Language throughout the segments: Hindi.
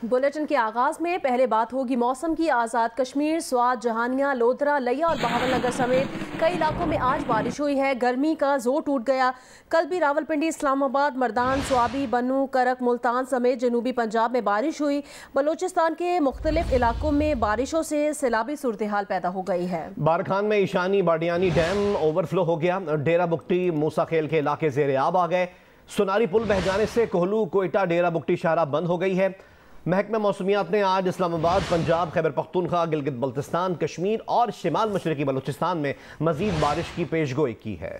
बुलेटिन के आगाज में पहले बात होगी मौसम की। आज़ाद कश्मीर, स्वात, जहानिया, लोधरा, लिया और बहावलनगर समेत कई इलाकों में आज बारिश हुई है। गर्मी का जोर टूट गया। कल भी रावलपिंडी, इस्लामाबाद, मर्दान, स्वाबी, बनू, करक, मुल्तान समेत जनूबी पंजाब में बारिश हुई। बलोचिस्तान के मुख्तलिफ इलाकों में बारिशों से सैलाबी सूरत हाल पैदा हो गई है। बारखान में ईशानी बाडियानी डैम ओवरफ्लो हो गया। डेरा बुगटी, मूसा खेल के इलाके ज़ेरे आब आ गए। सुनारी पुल बह जाने से कोहलू, कोयटा, डेरा बुगटी शाहराह बंद हो गई है। महकमा मौसमियात ने आज इस्लामाबाद, पंजाब, खैबर पख्तूनख्वा, गिलगित बल्तिस्तान, कश्मीर और शिमाल मशरकी बलूचिस्तान में मजीद बारिश की पेशगोई की है।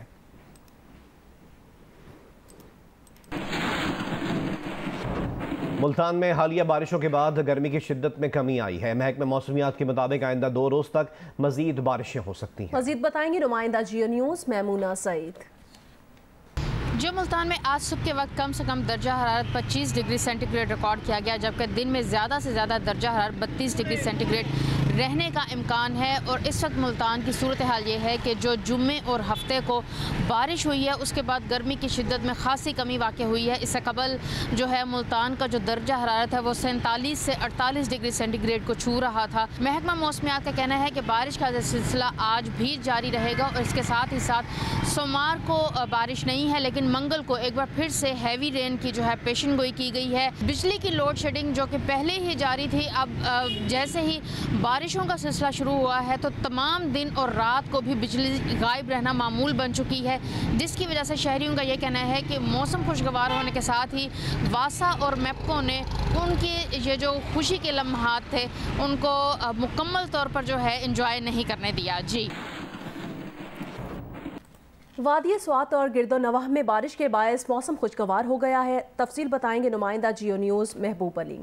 मुल्तान में हालिया बारिशों के बाद गर्मी की शिद्दत में कमी आई है। महकमा मौसमियात के मुताबिक आइंदा 2 रोज तक मजीद बारिशें हो सकती हैं। मजीद बताएंगे नुमाइंदा जियो न्यूज़ महमूना सईद। जो मुल्तान में आज सुबह के वक्त कम से कम दर्जा हरारत 25 डिग्री सेंटीग्रेड रिकॉर्ड किया गया, जबकि दिन में ज़्यादा से ज़्यादा दर्जा हरारत 32 डिग्री सेंटीग्रेड रहने का इम्कान है। और इस वक्त मुल्तान की सूरत हाल ये है कि जो जुम्मे और हफ्ते को बारिश हुई है उसके बाद गर्मी की शिद्दत में खासी कमी वाक़ हुई है। इससे कबल जो है मुल्तान का जो दर्जा हरारत है वो 47 से 48 डिग्री सेंटीग्रेड को छू रहा था। महकमा मौसमियात का कहना है कि बारिश का सिलसिला आज भी जारी रहेगा और इसके साथ ही साथ सोमवार को बारिश नहीं है, लेकिन मंगल को एक बार फिर से हैवी रेन की जो है पेशन गोई की गई है। बिजली की लोड शेडिंग जो कि पहले ही जारी थी, अब जैसे ही बारिशों का सिलसिला शुरू हुआ है तो तमाम दिन और रात को भी बिजली गायब रहना मामूल बन चुकी है, जिसकी वजह से शहरियों का ये कहना है कि मौसम खुशगवार होने के साथ ही वासा और मैप्को ने उनकी ये जो खुशी के लम्हात थे उनको मुकम्मल तौर पर जो है इंजॉय नहीं करने दिया। जी, वादी स्वात और गिरदोनवाह में बारिश के बायस मौसम खुशगवार हो गया है। तफसील बताएंगे नुमाइंदा जियो न्यूज़ महबूब अली।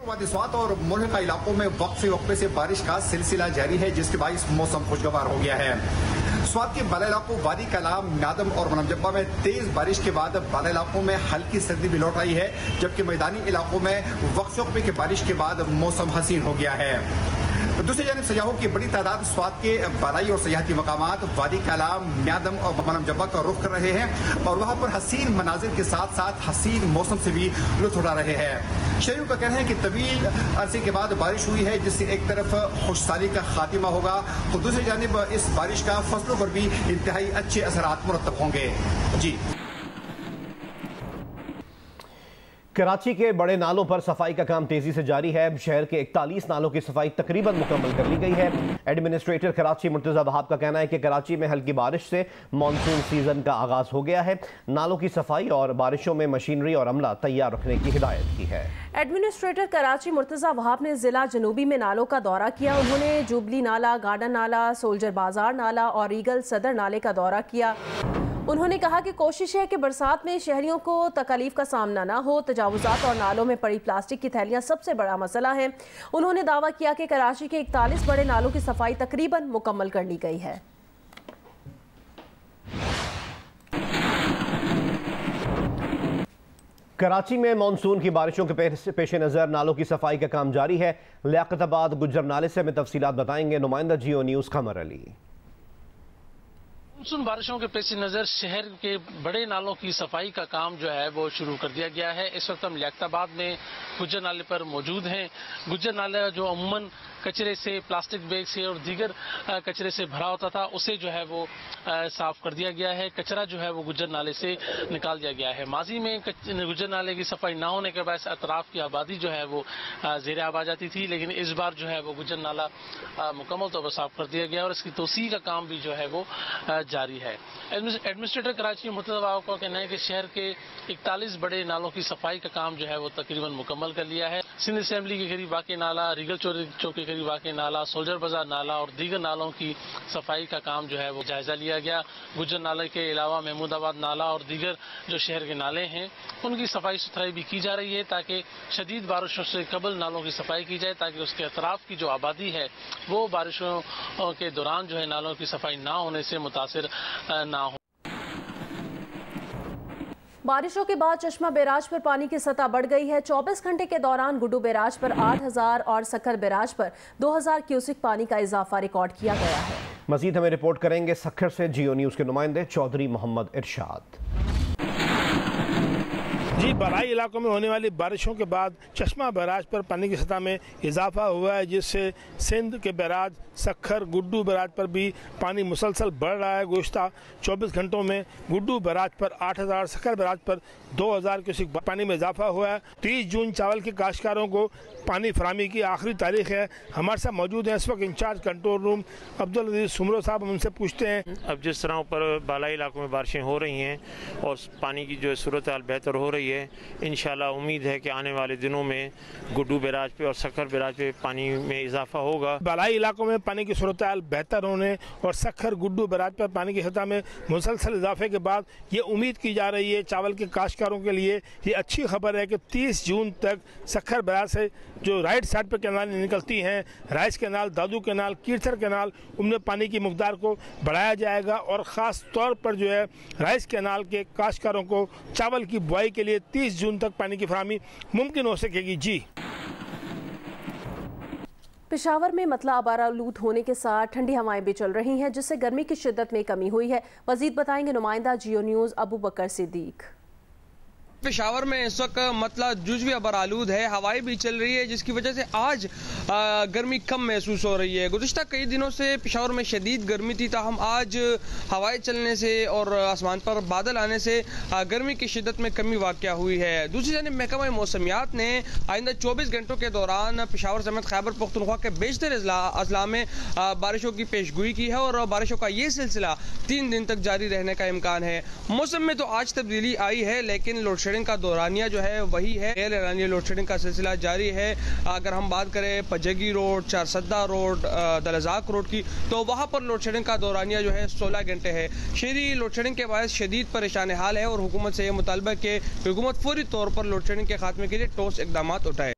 वादी स्वात और मुल्का इलाकों में वक्फे वक्फे से बारिश का सिलसिला जारी है, जिसके बायस मौसम खुशगवार हो गया है। स्वात के बाला इलाकों वादी कलाम, नादम और मनमजब्बा में तेज बारिश के बाद बाला इलाकों में हल्की सर्दी भी लौट आई है, जबकि मैदानी इलाकों में वक्फे वक्फे के बारिश के बाद मौसम हसीन हो गया है। दूसरी जानब सयाहों की बड़ी तादाद स्वात के बालाई और सयाहती मकामात वादी कलाम, म्यादम और मनमजब्बा का रुख कर रहे हैं और वहाँ पर हसीन मनाजिर के साथ साथ हसीन मौसम से भी लुत्फ उठा रहे हैं। शहरियों का कहना है कि तवील अरसे के बाद बारिश हुई है, जिससे एक तरफ खुशहाली का खात्मा होगा तो दूसरी जानब इस बारिश का फसलों पर भी इंतहाई अच्छे असरात मुरतब होंगे। जी, कराची के बड़े नालों पर सफाई का काम तेजी से जारी है। शहर के 41 नालों की सफाई तकरीबन मुकम्मल कर ली गई है। एडमिनिस्ट्रेटर कराची मुर्तज़ा वहाब का कहना है कि कराची में हल्की बारिश से मानसून सीजन का आगाज हो गया है। नालों की सफाई और बारिशों में मशीनरी और अमला तैयार रखने की हिदायत की है। एडमिनिस्ट्रेटर कराची मुर्तज़ा वहाब ने जिला जनूबी में नालों का दौरा किया। उन्होंने जुबली नाला, गार्डन नाला, सोल्जर बाजार नाला और रीगल सदर नाले का दौरा किया। उन्होंने कहा कि कोशिश है कि बरसात में शहरियों को तकलीफ का सामना ना हो। तजावुजात और नालों में पड़ी प्लास्टिक की थैलियां सबसे बड़ा मसला है। उन्होंने दावा किया कि कराची के 41 बड़े नालों की सफाई तकरीबन मुकम्मल कर ली गई है। कराची में मानसून की बारिशों के पेश नज़र नालों की सफाई का काम जारी है। लियाकताबाद गुज्जर नाले से हमें तफसीलात बताएंगे नुमाइंदा जियो न्यूज़ कमर अली। मानसून बारिशों के पेश नज़र शहर के बड़े नालों की सफाई का काम जो है वो शुरू कर दिया गया है। इस वक्त हम लियाकताबाद में गुज्जर नाले पर मौजूद हैं। गुज्जर नाला जो अमूमन कचरे से, प्लास्टिक बैग से और दीगर कचरे से भरा होता था, उसे जो है वो साफ कर दिया गया है। कचरा जो है वो गुज्जर नाले से निकाल दिया गया है। माजी में गुज्जर नाले की सफाई ना होने के बाद अतराफ की आबादी जो है वो ज़ेरे आब आ जाती थी, लेकिन इस बार जो है वो गुज्जर नाला मुकम्मल तौर पर साफ कर दिया गया और इसकी तोसी का काम भी जो है वो जारी है। एडमिनिस्ट्रेटर कराची मुर्तज़ा वहाब का कहना है कि शहर के 41 बड़े नालों की सफाई का काम जो है वो तकरीबन मुकम्मल कर लिया है। सिंध असेंबली के करीब वाक़ नाला, रीगल चौक के करीब वाक़ नाला, सोल्जर बाजार नाला और दीगर नालों की सफाई का काम जो है वो जायजा लिया गया। गुज्जर नाले के अलावा महमूदाबाद नाला और दीगर जो शहर के नाले हैं उनकी सफाई सुथराई भी की जा रही है, ताकि शदीद बारिशों से कबल नालों की सफाई की जाए, ताकि उसके अतराफ की जो आबादी है वो बारिशों के दौरान जो है नालों की सफाई ना होने से मुतासिर ना हो। बारिशों के बाद चश्मा बैराज पर पानी की सतह बढ़ गई है। 24 घंटे के दौरान गुड्डू बैराज पर 8000 और सक्खर बैराज पर 2000 क्यूसिक पानी का इजाफा रिकॉर्ड किया गया है। मजीद हमें रिपोर्ट करेंगे सक्खर से जियो न्यूज़ के नुमाइंदे चौधरी मोहम्मद इरशाद। जी, बराई इलाकों में होने वाली बारिशों के बाद चश्मा बैराज पर पानी की सतह में इजाफा हुआ है, जिससे सिंध के बैराज, सखर, गुड्डू बैराज पर भी पानी मुसलसल बढ़ रहा है। गुज़िश्ता 24 घंटों में गुड्डू बैराज पर 8000, सखर बैराज पर 2000 क्यूसेक पानी में इजाफा हुआ है। 30 जून चावल के काश्तकारों को पानी फराहमी की आखिरी तारीख है। हमारे साथ मौजूद हैं इस वक्त इंचार्ज कंट्रोल रूम अब्दुल अजीज सुमरो साहब, हम उनसे पूछते हैं। अब जिस तरह ऊपर बालाई इलाकों में बारिशें हो रही हैं और पानी की जो सूरत हाल बेहतर हो रही है, इंशाल्लाह उम्मीद है कि आने वाले दिनों में गुड्डू बैराज पे और सखर बैराज पे पानी में इजाफा होगा। बालाई इलाकों में पानी की सूरत हाल बेहतर होने और सखर, गुड्डू बैराज पर पानी की सतह में मुसलसल इजाफे के बाद ये उम्मीद की जा रही है चावल के काश्तकारों के लिए ये अच्छी खबर है कि 30 जून तक सखर बैराज से जो राइट साइड पर कैनाल निकलती हैं, राइस कैनाल, दादू कैनाल, कीरथर कैनाल, उनमें पानी की मकदार को बढ़ाया जाएगा और ख़ास तौर पर जो है राइस कैनाल के काश्तकारों को चावल की बुआई के लिए 30 जून तक पानी की फराहमी मुमकिन हो सकेगी। जी, पेशावर में मतला आबारालूद होने के साथ ठंडी हवाएं भी चल रही हैं, जिससे गर्मी की शिद्दत में कमी हुई है। मजीद बताएंगे नुमाइंदा जियो न्यूज़ अबू बकर सिद्दीक। पेशावर में इस वक्त मतला जुज़वी आबारालूद है, हवाएं भी चल रही है, जिसकी वजह से आज गर्मी कम महसूस हो रही है। गुज़िश्ता कई दिनों से पेशावर में शदीद गर्मी थी, ताहम आज हवाएं चलने से और आसमान पर बादल आने से गर्मी की शिद्दत में कमी वाक़या हुई है। दूसरी जानिब महकमा मौसमियात ने आइंदा 24 घंटों के दौरान पेशावर समेत खैबर पख्तूनख्वा के बेशतर अजला में बारिशों की पेशगोई की है और बारिशों का ये सिलसिला 3 दिन तक जारी रहने का इम्कान है। मौसम में तो आज तब्दीली आई है, लेकिन लोड शेडिंग का दौरानिया जो है वही है। गैर एलानिया लोड शेडिंग का सिलसिला जारी है। अगर हम बात करें पजगी रोड, चारसद्दा रोड, दलजाक रोड की, तो वहाँ पर लोड शेडिंग का दौरानिया जो है 16 घंटे है। शहरी लोड शेडिंग के बायस शदीद परेशान हाल है और हुकूमत से यह मुतालबा कि हुकूमत फौरी तौर पर लोड शेडिंग के खात्मे के लिए ठोस इकदाम उठाए।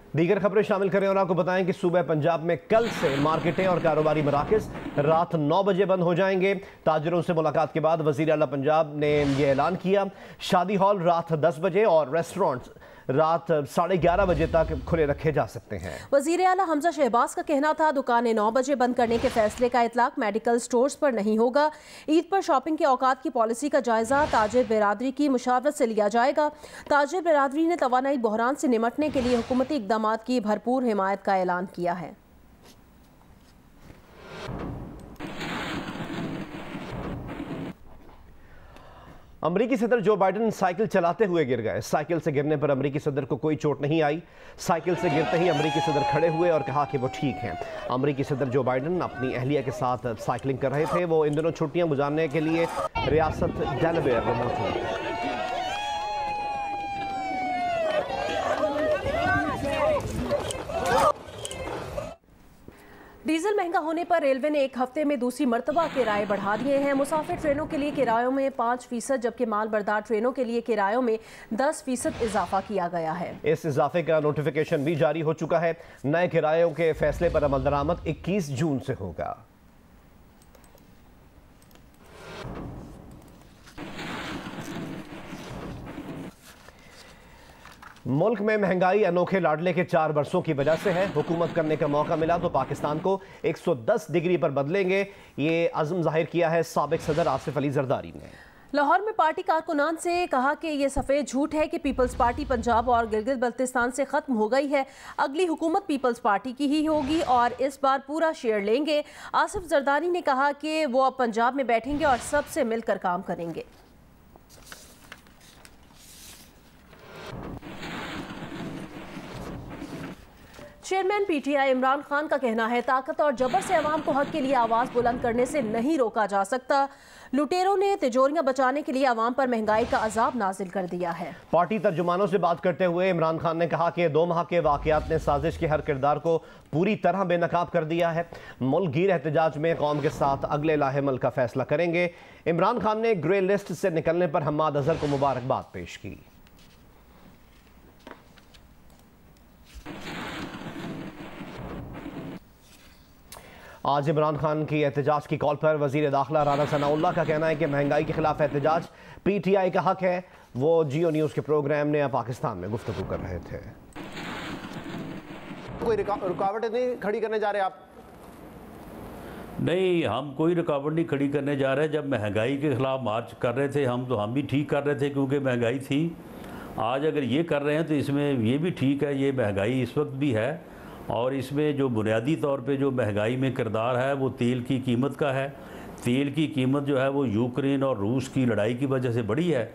दीगर खबरें शामिल करें और आपको बताएं कि सूबे पंजाब में कल से मार्केटें और कारोबारी मराकज़ रात 9 बजे बंद हो जाएंगे। ताजिरों से मुलाकात के बाद वज़ीर आला पंजाब ने यह ऐलान किया। शादी हॉल रात 10 बजे और रेस्टोरेंट्स रात 11:30 बजे तक खुले रखे जा सकते हैं। वज़ीर आला हमजा शहबाज का कहना था दुकानें 9 बजे बंद करने के फैसले का इतलाक मेडिकल स्टोर्स पर नहीं होगा। ईद पर शॉपिंग के औकात की पॉलिसी का जायजा ताजिर बिरादरी की मुशावरत से लिया जाएगा। ताजिर बिरादरी ने तवानाई बहरान से निमटने के लिए हुकूमती इक़दामात की भरपूर हिमायत का ऐलान किया है। अमरीकी सदर जो बाइडेन साइकिल चलाते हुए गिर गए। साइकिल से गिरने पर अमरीकी सदर को कोई चोट नहीं आई। साइकिल से गिरते ही अमरीकी सदर खड़े हुए और कहा कि वो ठीक हैं। अमरीकी सदर जो बाइडेन अपनी अहलिया के साथ साइकिलिंग कर रहे थे। वो इन दिनों छुट्टियां गुजारने के लिए रियासत डेलावेयर में मौजूद हैं। डीजल महंगा होने पर रेलवे ने एक हफ्ते में दूसरी मरतबा किराए बढ़ा दिए हैं। मुसाफिर ट्रेनों के लिए किरायों में 5%, जबकि माल बरदार ट्रेनों के लिए किरायों में 10% इजाफा किया गया है। इस इजाफे का नोटिफिकेशन भी जारी हो चुका है। नए किरायों के फैसले पर अमल दरामद 21 जून से होगा। मुल्क में महंगाई अनोखे लाडले के 4 बरसों की वजह से है। हुकूमत करने का मौका मिला तो पाकिस्तान को 110 डिग्री पर बदलेंगे, ये अज़्म जाहिर किया है साबिक सदर आसिफ अली जरदारी ने। लाहौर में पार्टी कारकुनान से कहा कि ये सफ़ेद झूठ है कि पीपल्स पार्टी पंजाब और गिलगित बल्तिस्तान से ख़त्म हो गई है। अगली हुकूमत पीपल्स पार्टी की ही होगी और इस बार पूरा शेयर लेंगे। आसिफ जरदारी ने कहा कि वो अब पंजाब में बैठेंगे और सबसे मिलकर काम करेंगे। चेयरमैन पीटीआई इमरान खान का कहना है ताकत और जबर से अवाम को हक के लिए आवाज बुलंद करने से नहीं रोका जा सकता। लुटेरों ने तिजोरियां बचाने के लिए अवाम पर महंगाई का अजाब नाजिल कर दिया है। पार्टी तर्जुमानों से बात करते हुए इमरान खान ने कहा कि 2 माह के वाकयात ने साजिश के हर किरदार को पूरी तरह बेनकाब कर दिया है। मुल्क गिर एहतजाज में कौम के साथ अगले लाहेमल का फैसला करेंगे। इमरान खान ने ग्रे लिस्ट से निकलने पर हम्माद अजहर को मुबारकबाद पेश की। आज इमरान खान की एहतजाज की कॉल पर वजीर दाखिला राना सनाउल्लाह का कहना है कि महंगाई के खिलाफ एहतजाज पीटीआई का हक है। वो जियो न्यूज़ के प्रोग्राम नया पाकिस्तान में गुफ्तगू कर रहे थे। कोई रुकावटें नहीं खड़ी करने जा रहे आप? नहीं, हम कोई रुकावट नहीं खड़ी करने जा रहे। जब महंगाई के ख़िलाफ़ मार्च कर रहे थे हम, तो हम भी ठीक कर रहे थे क्योंकि महंगाई थी। आज अगर ये कर रहे हैं तो इसमें ये भी ठीक है। ये महंगाई इस वक्त भी है और इसमें जो बुनियादी तौर पे जो महंगाई में किरदार है वो तेल की कीमत का है। तेल की कीमत जो है वो यूक्रेन और रूस की लड़ाई की वजह से बढ़ी है।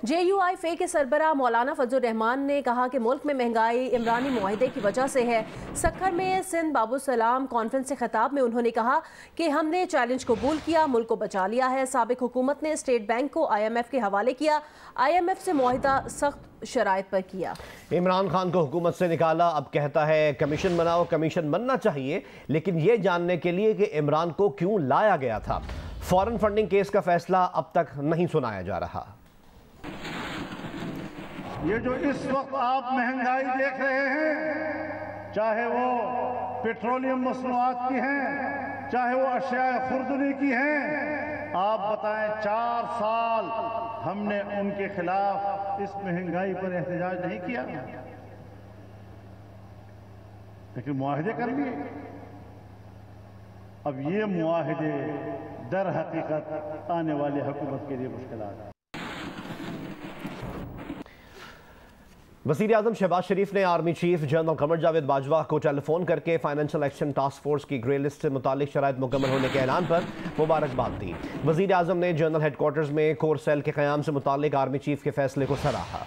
JUIF के सरबराह मौलाना फजलुर रहमान ने कहा कि मुल्क में महंगाई इमरानी मुआहदे की वजह से है। सक्खर में सिंध बाबूसलाम कॉन्फ्रेंस से खिताब में उन्होंने कहा कि हमने चैलेंज कबूल किया, मुल्क को बचा लिया है। साबिक हुकूमत ने स्टेट बैंक को IMF के हवाले किया, IMF से मुआहदा सख्त शराइत पर किया। इमरान खान को हुकूमत से निकाला, अब कहता है कमीशन बनाओ। कमीशन बनना चाहिए, लेकिन ये जानने के लिए कि इमरान को क्यों लाया गया था। फॉरेन फंडिंग केस का फैसला अब तक नहीं सुनाया जा रहा। ये जो इस वक्त आप महंगाई देख रहे हैं, चाहे वो पेट्रोलियम मसनूआत की हैं, चाहे वो अशियाए खुर्दनी की हैं, आप बताएं 4 साल हमने उनके खिलाफ इस महंगाई पर एहतजाज नहीं किया, लेकिन मुआहदे कर लिए। अब ये मुआहदे दर हकीकत आने वाली हुकूमत के लिए मुश्किलात है। वज़ीर आज़म शहबाज शरीफ ने army chief general Qamar Javed Bajwa को टेलीफोन करके फाइनेंशियल एक्शन टास्क फोर्स की ग्रे लिस्ट से मुतालिक शराइत मुकम्मल होने के ऐलान पर मुबारकबाद दी। वज़ीर आज़म ने जनरल हेडक्वार्टर्स में कोर सेल के क़याम से मुतालिक आर्मी चीफ के फैसले को सराहा।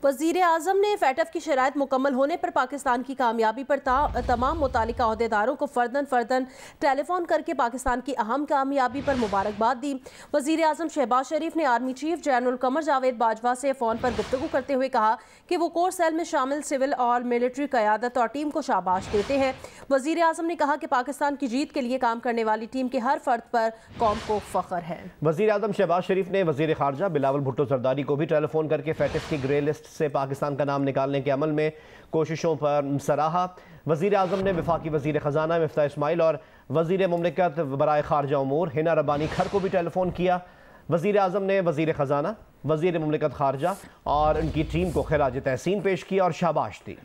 वज़ीर आज़म ने FATF की शराइत मुकम्मल होने पर पाकिस्तान की कामयाबी पर तमाम मुतालिका अहदेदारों को फ़र्दन टेलीफोन करके पाकिस्तान की अहम कामयाबी पर मुबारकबाद दी। वज़ीर आज़म शहबाज शरीफ ने army chief general Qamar Javed Bajwa से फ़ोन पर गुफ्तगू करते हुए कहा कि वो कोर सेल में शामिल सिविल और मिलिट्री क़यादत और टीम को शाबाश देते हैं। वज़ीर आज़म ने कहा कि पाकिस्तान की जीत के लिए काम करने वाली टीम के हर फर्द पर कौम को फ़ख्र है। वज़ीर आज़म शहबाज शरीफ ने वज़ीर ख़ारजा बिलावल भुट्टो ज़रदारी को भी टेलीफोन करके FATF की ग्रे लिस्ट से पाकिस्तान का नाम निकालने के अमल में कोशिशों पर सराहा। वज़ीर आज़म ने वफाकी वज़ीर ख़जाना मिफ्ता इस्माइल और वज़ीर मुमलिकत बराए ख़ारजा उमूर हिना रब्बानी खर को भी टेलीफोन किया। वज़ीर आज़म ने वज़ीर ख़जाना, वज़ीर मुमलिकत ख़ारजा और उनकी टीम को खिराज तहसीन पेश किया और शाबाश दी।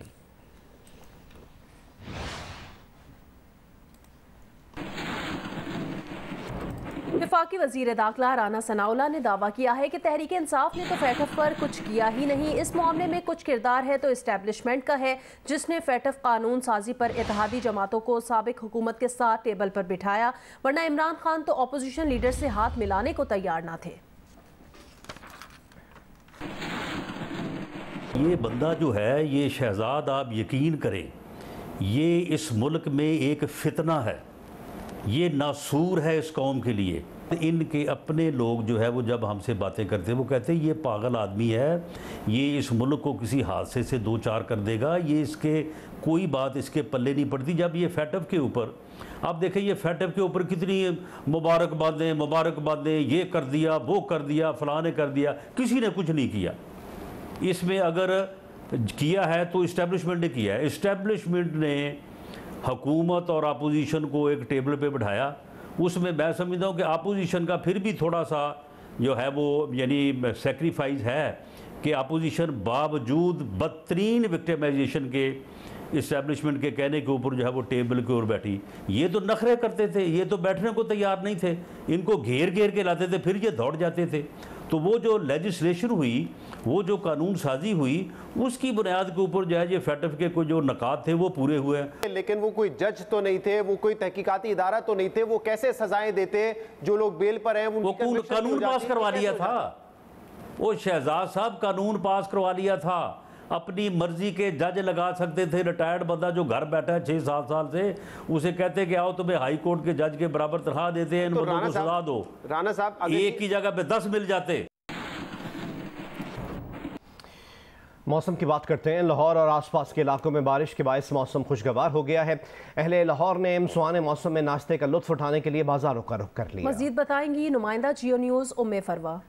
वफाकी वज़ीर दाखिला राना सनाउल्लाह ने दावा किया है कि तहरीक इंसाफ ने तो FATF पर कुछ किया ही नहीं। इस मामले में कुछ किरदार है तो इस्टेब्लिशमेंट का है, जिसने FATF कानून साजी पर इत्तेहादी जमातों को साबिक हुकूमत के साथ टेबल पर बिठाया, वरना इमरान खान तो अपोजिशन लीडर से हाथ मिलाने को तैयार ना थे। ये बंदा जो है, ये शहजाद, आप यकीन करें, ये इस मुल्क में एक फितना है, ये नासूर है इस कौम के लिए। इनके अपने लोग जो है वो जब हमसे बातें करते हैं वो कहते हैं ये पागल आदमी है, ये इस मुल्क को किसी हादसे से दो चार कर देगा, ये इसके कोई बात इसके पल्ले नहीं पड़ती। जब ये FATF के ऊपर, आप देखें ये FATF के ऊपर कितनी मुबारकबादें, ये कर दिया, वो कर दिया, फलां ने कर दिया, किसी ने कुछ नहीं किया। इसमें अगर किया है तो इस्टेब्लिशमेंट ने किया है। इस्टेब्लिशमेंट ने हुकूमत और अपोजिशन को एक टेबल पे बिठाया, उसमें मैं समझता हूँ कि अपोजिशन का फिर भी थोड़ा सा जो है वो यानी सेक्रीफाइस है कि अपोजिशन बावजूद बदतरीन विक्टिमाइजेशन के इस्टेब्लिशमेंट के कहने के ऊपर जो है वो टेबल के ऊपर बैठी। ये तो नखरे करते थे, ये तो बैठने को तैयार नहीं थे, इनको घेर घेर के लाते थे, फिर ये दौड़ जाते थे। तो वो जो लेजिस्लेशन हुई, वो जो कानून साजी हुई, उसकी बुनियाद के ऊपर जो है ये FATF के कोई जो नकात थे वो पूरे हुए। लेकिन वो कोई जज तो नहीं थे, वो कोई तहकीकाती इदारा तो नहीं थे, वो कैसे सजाएं देते जो लोग बेल पर हैं? वो कानून पास करवा लिया था, वो शहजाद साहब कानून पास करवा लिया था। अपनी मर्जी के जज लगा सकते थे। रिटायर्ड बंदा जो घर बैठा है 6-7 साल से, उसे कहते कि आओ तुम्हें हाई कोर्ट के जज के बराबर तनख्वाह देते हैं, इन बंदों को सजा दो। राना साहब एक की जगह पे 10 मिल जाते। मौसम की बात करते हैं। लाहौर और आसपास के इलाकों में बारिश के बायस मौसम खुशगवार हो गया है। अहले लाहौर ने सुहाने मौसम में नाश्ते का लुत्फ उठाने के लिए बाजारों का रुख कर लिया। मजीद बताएंगी नुमाइंदा जियो न्यूज़ उम्मे फरवा।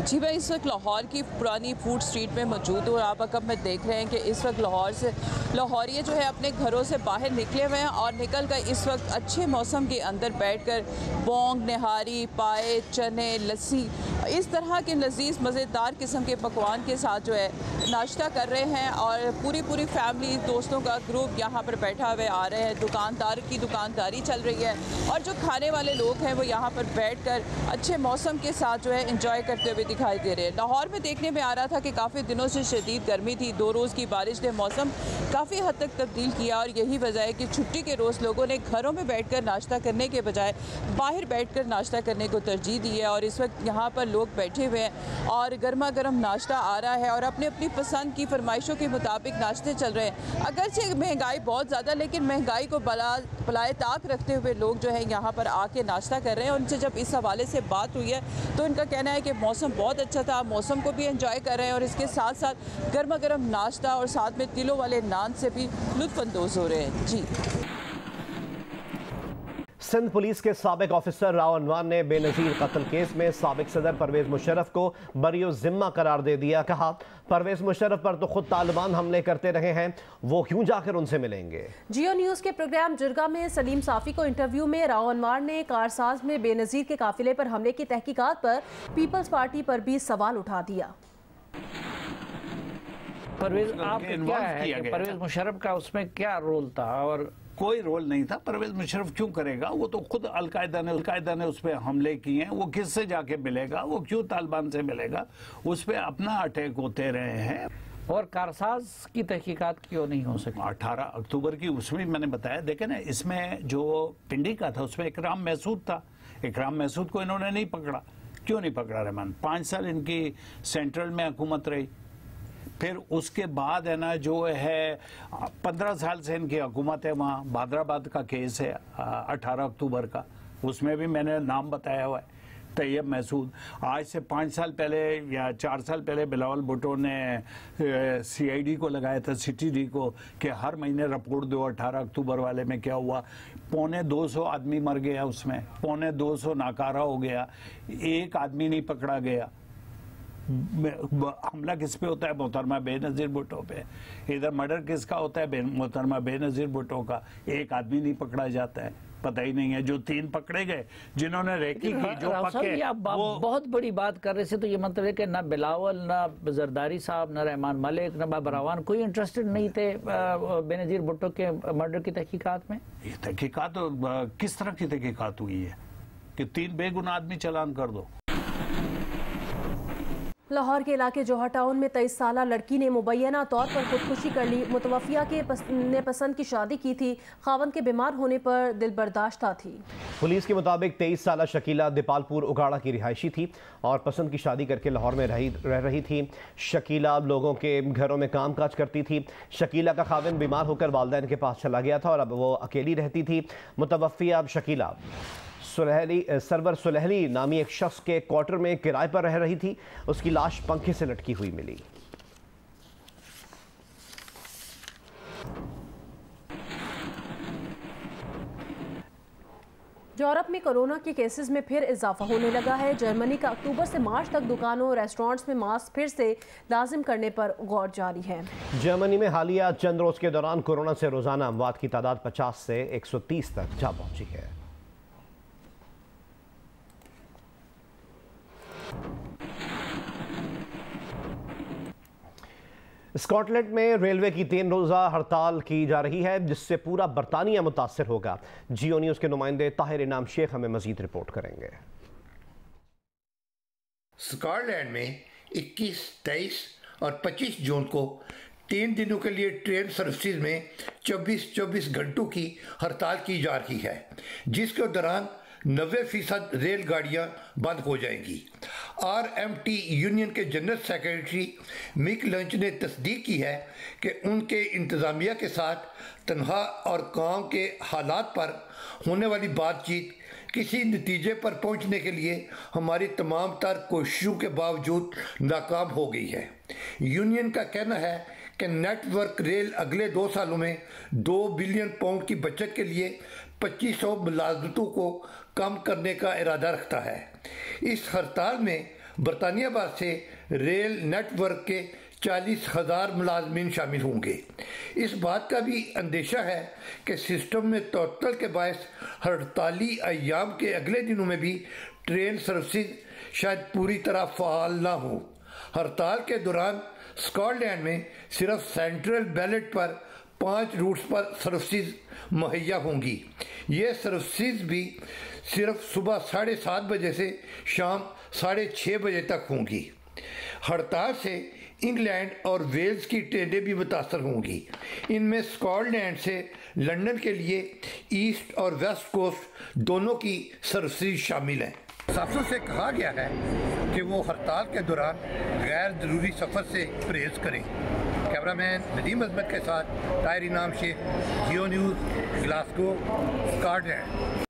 जी, मैं इस वक्त लाहौर की पुरानी फूड स्ट्रीट में मौजूद हूँ और आप अगर में देख रहे हैं कि इस वक्त लाहौरिये जो है अपने घरों से बाहर निकले हुए हैं और निकल कर इस वक्त अच्छे मौसम के अंदर बैठकर बोंग, निहारी, पाए, चने, लस्सी इस तरह के लजीज मज़ेदार किस्म के पकवान के साथ जो है नाश्ता कर रहे हैं और पूरी फैमिली दोस्तों का ग्रुप यहाँ पर बैठा हुए आ रहे हैं। दुकानदार की दुकानदारी चल रही है और जो खाने वाले लोग हैं वो यहाँ पर बैठकर अच्छे मौसम के साथ जो है एंजॉय करते हुए दिखाई दे रहे हैं। लाहौर में देखने में आ रहा था कि काफ़ी दिनों से शदीद गर्मी थी, 2 रोज़ की बारिश ने मौसम काफ़ी हद तक तब्दील किया और यही वजह है कि छुट्टी के रोज़ लोगों ने घरों में बैठकर नाश्ता करने के बजाय बाहर बैठकर नाश्ता करने को तरजीह दी है। और इस वक्त यहाँ पर लोग बैठे हुए हैं और गर्मा गर्म नाश्ता आ रहा है और अपनी अपनी पसंद की फरमाइशों के मुताबिक नाश्ते चल रहे हैं। अगरचे महंगाई बहुत ज़्यादा, लेकिन महंगाई को बलाए ताक रखते हुए लोग जो है यहाँ पर आके नाश्ता कर रहे हैं। उनसे जब इस हवाले से बात हुई है तो इनका कहना है कि मौसम बहुत अच्छा था, मौसम को भी एंजॉय कर रहे हैं और इसके साथ साथ गर्मा गर्म नाश्ता और साथ में तिलों वाले नान से भी लुत्फ़अंदोज़ हो रहे हैं। जी। सिंध पुलिस के साबिक ऑफिसर राव अनवर ने बेनज़ीर कत्ल केस में साबिक सदर परवेज मुशर्रफ को बरी ज़िम्मा करार दे दिया। कहा, परवेज मुशर्रफ पर तो खुद तालिबान हमले करते रहे हैं, वो क्यों जाकर उनसे मिलेंगे। जियो न्यूज़ के प्रोग्राम जुर्गा में सलीम साफ़ी को इंटरव्यू में राव अनवर ने कारसाज में बेनज़ीर के काफिले पर हमले की तहकीकात पर पीपल्स पार्टी पर भी सवाल उठा दिया। परवेज आप क्या है कि परवेज मुशर्रफ का उसमें क्या रोल था? और कोई रोल नहीं था। परवेज मुशर्रफ क्यों करेगा? वो तो खुद अलकायदा ने उस पर हमले किए हैं। वो किससे जाके मिलेगा? वो क्यों तालिबान से मिलेगा? उस पर अपना अटैक होते रहे हैं। और कारसाज की तहकीकात क्यों नहीं हो सकी? 18 अक्टूबर की उसमें मैंने बताया। देखे ना, इसमें जो पिंडी का था उसमें इकराम महसूद था। इकराम महसूद को इन्होंने नहीं पकड़ा। क्यों नहीं पकड़ा रहमान? 5 साल इनकी सेंट्रल में हुकूमत रही। फिर उसके बाद है ना जो है 15 साल से इनकी हुकूमत है। वहाँ बादराबाद का केस है 18 अक्टूबर का, उसमें भी मैंने नाम बताया हुआ है, तैयब महसूद। आज से 5 साल पहले या 4 साल पहले बिलावल भुट्टो ने CID को लगाया था, CTD को, कि हर महीने रिपोर्ट दो 18 अक्टूबर वाले में क्या हुआ। 250 आदमी मर गया उसमें, 250 नाकारा हो गया, एक आदमी नहीं पकड़ा गया। हमला किस पे होता है? मोहतरमा बेनज़ीर भुट्टो पे। इधर मर्डर किसका होता है? मोहतरमा बेनज़ीर भुट्टो का। एक आदमी नहीं पकड़ा जाता है, पता ही नहीं है। जो 3 पकड़े गए जिन्होंने रेकी की, जो पक्के, आप बहुत बड़ी बात कर रहे थे, तो ये मतलब है कि ना बिलावल, ना जरदारी साहब, ना रहमान मलिक, ना बाबरावान कोई इंटरेस्टेड नहीं थे बेनज़ीर भुट्टो के मर्डर की तहकीकात में? ये तहकीकात किस तरह की तहकीकात हुई है कि 3 बेगुनाह आदमी चालान कर दो? लाहौर के इलाके जोहर टाउन में 23 साला लड़की ने मुबैना तौर पर खुदकुशी कर ली। मुतवफ़िया ने पसंद की शादी की थी, खावंद के बीमार होने पर दिल बर्दाश्ता थी। पुलिस के मुताबिक 23 साला शकीला दीपालपुर उगाड़ा की रिहायशी थी और पसंद की शादी करके लाहौर में रह रही थी। शकीला लोगों के घरों में काम काज करती थी। शकीला का खाविंद बीमार होकर वालिदैन के पास चला गया था और अब वो अकेली रहती थी। मुतवफ़िया शकीला सरवर सुलहली नामी एक शख्स के क्वार्टर में किराए पर रह रही थी। उसकी लाश पंखे से लटकी हुई मिली। यूरोप में कोरोना के केसेस में फिर इजाफा होने लगा है। जर्मनी का अक्टूबर से मार्च तक दुकानों और रेस्टोरेंट्स में मास्क फिर से लाजिम करने पर गौर जारी है। जर्मनी में हालिया चंद रोज के दौरान कोरोना से रोजाना अमवात की तादाद 50 से 130 तक जा पहुंची है। स्कॉटलैंड में रेलवे की 3 रोज़ा हड़ताल की जा रही है, जिससे पूरा बरतानिया मुतासर होगा। जियो न्यूज़ के नुमाइंदे ताहिर इनाम शेख हमें मजीद रिपोर्ट करेंगे। स्कॉटलैंड में 21, 23 और 25 जून को 3 दिनों के लिए ट्रेन सर्विसेज में 24 घंटों की हड़ताल की जा रही है, जिसके दौरान 90% रेलगाड़ियां बंद हो जाएंगी। RMT यूनियन के जनरल सेक्रेटरी मिक लंच ने तस्दीक की है कि उनके इंतज़ामिया के साथ तनख्वाह और काम के हालात पर होने वाली बातचीत किसी नतीजे पर पहुंचने के लिए हमारी तमाम तर कोशिशों के बावजूद नाकाम हो गई है। यूनियन का कहना है कि नेटवर्क रेल अगले 2 सालों में 2 बिलियन पाउंड की बचत के लिए 2500 मुलाजमतों को कम करने का इरादा रखता है। इस हड़ताल में बरतानिया भर से रेल नेटवर्क के 40,000 मुलाजमीन शामिल होंगे। इस बात का भी अंदेशा है कि सिस्टम में तअत्तुल के बायस हड़ताली अय्याम के अगले दिनों में भी ट्रेन सर्विसेज शायद पूरी तरह फाल ना हो। हड़ताल के दौरान स्कॉटलैंड में सिर्फ सेंट्रल बैलेट पर 5 रूट्स पर सर्विसेज मुहैया होंगी। ये सर्विसेज भी सिर्फ सुबह 7:30 बजे से शाम 6:30 बजे तक होंगी। हड़ताल से इंग्लैंड और वेल्स की ट्रेनें भी मुतासर होंगी। इनमें स्कॉटलैंड से लंदन के लिए ईस्ट और वेस्ट कोस्ट दोनों की सर्विसेज शामिल हैं। मुसाफिरों से कहा गया है कि वो हड़ताल के दौरान गैर ज़रूरी सफ़र से परहेज करें। कैमरामैन नदीम अजमत के साथ ताहिर इनाम शेख, जियो न्यूज़, ग्लासगो, स्कॉटलैंड।